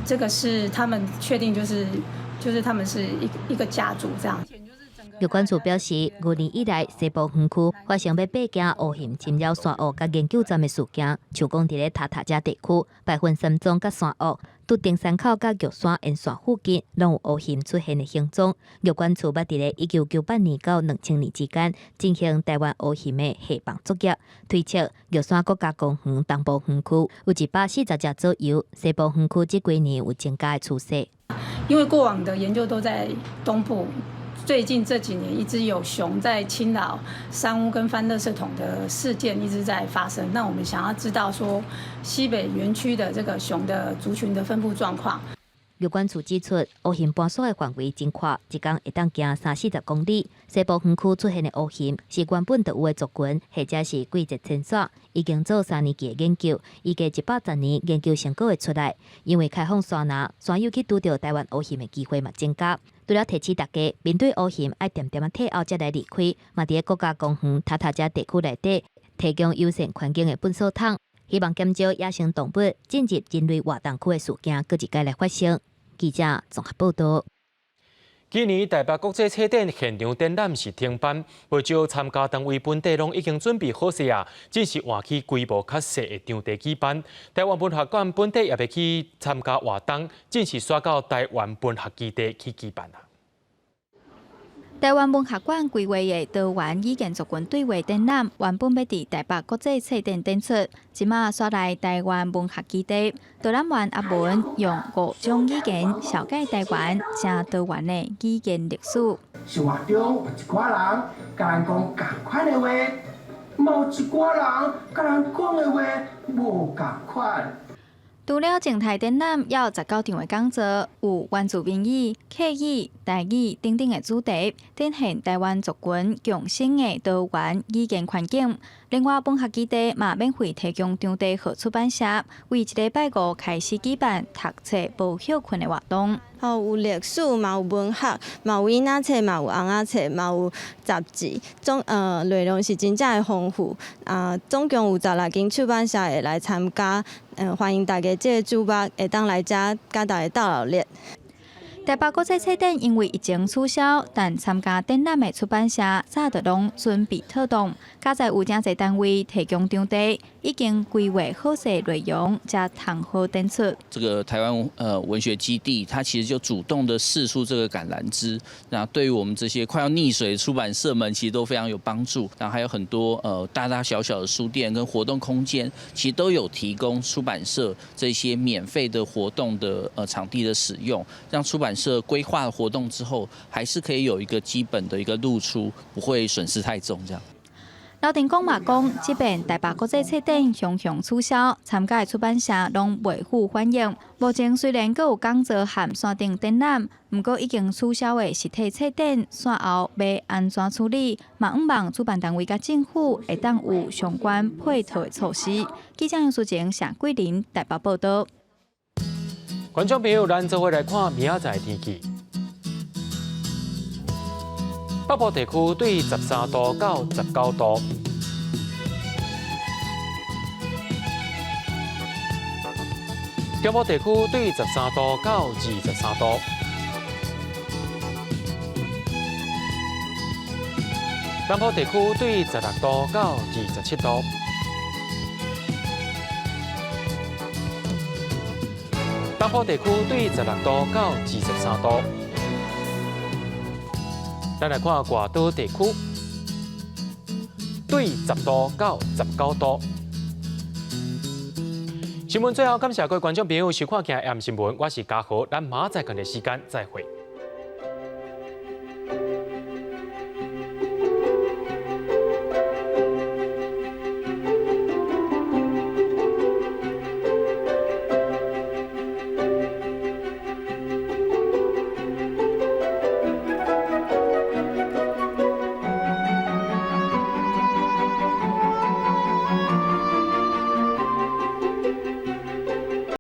这个是他们确定就是他们是一个家族这样。有关处表示，5年以来，西部园区发生要8件乌熊侵扰山屋甲研究站的事件，像讲伫咧塔塔遮地区、白云山庄甲山屋、拄登山口甲玉山沿线附近，拢有乌熊出现的行踪。有关处捌伫咧1998年到2000年之间进行台湾乌熊的下放作业，推测玉山国家公园东部园区有140只左右，西部园区这几年有增加的趋势。因为过往的研究都在东部。最近这几年一直有熊在侵扰山屋跟翻垃圾桶的事件一直在发生。那我们想要知道说西北园区的这个熊的族群的分布状况。有关处指出，乌蠅搬徙的范围真宽，一天会当行30-40公里。西部园区出现的乌蠅是原本就有的族群，或者是季节迁徙。已经做3年期的研究，预计110年研究成果会出来。因为开放山林，山友去拄到台湾乌蠅的机会嘛增加。除了提醒大家面对乌蠅，爱点点退后才来离开，嘛伫国家公园、塔塔遮地区内底提供友善环境的粪扫桶，希望减少野生动物进入人类活动区的事件，搁一届来发生。记者综合报道。今年台北国际册展现场展览是停办，不少参加单位本地拢已经准备好势啊，只是换去规模较小的场地举办。台湾文学馆本地也要去参加活动，只是刷到台湾文学基地去举办啊。台湾文学馆规划的多元语言族群对话展览，原本要伫台北国际册展展出，即马刷来台湾文学基地。导览员阿文用5种语言小解台湾正多元的语言历史。生活中有一寡人甲人讲同款的话，某一寡人甲人讲的话无同款。除了静态展览，也有19场的讲座，有原住民语、客语、台语等等的主题，展现台湾族群共生的多元语言环境。另外，文学基地嘛免费提供场地给出版社，为1礼拜5开始举办读册无休困的活动。有历史，嘛有文学，嘛有囡仔册，嘛有翁仔册，嘛有杂志，内容是真正的丰富。总共有16间出版社会来参加，欢迎大家这个主办会当来遮，甲大家斗热烈。台北国际册展因为疫情取消，但参加展览的出版社早就拢准备妥当，加在有真侪单位提供场地，已经规划好势内容，才通好展出。这个台湾文学基地，它其实就主动的释出这个橄榄枝，那对于我们这些快要溺水的出版社们，其实都非常有帮助。然后还有很多大大小小的书店跟活动空间，其实都有提供出版社这些免费的活动的场地的使用，让出版社规划活动之后，还是可以有一个基本的一个露出，不会损失太重这样。刘定光嘛讲，即便台北国际册展雄取消，参加的出版社拢袂负欢迎。目前虽然阁有讲座和线顶展览，不过已经取消的实体册展，线后要安怎处理？嘛毋望主办单位甲政府会当有相关配套的措施。记者杨淑晴、谢桂林台北报道。观众朋友，咱做伙来看明仔载天气。北部地区对13度到19度，中部地区对13度到23度，南部地区对16度到27度。东部地区对16度到23度。咱来看外岛地区，对10度到19度。新闻最后，感谢各位观众朋友收看今日新闻，我是嘉豪，咱明仔载同个时间再会。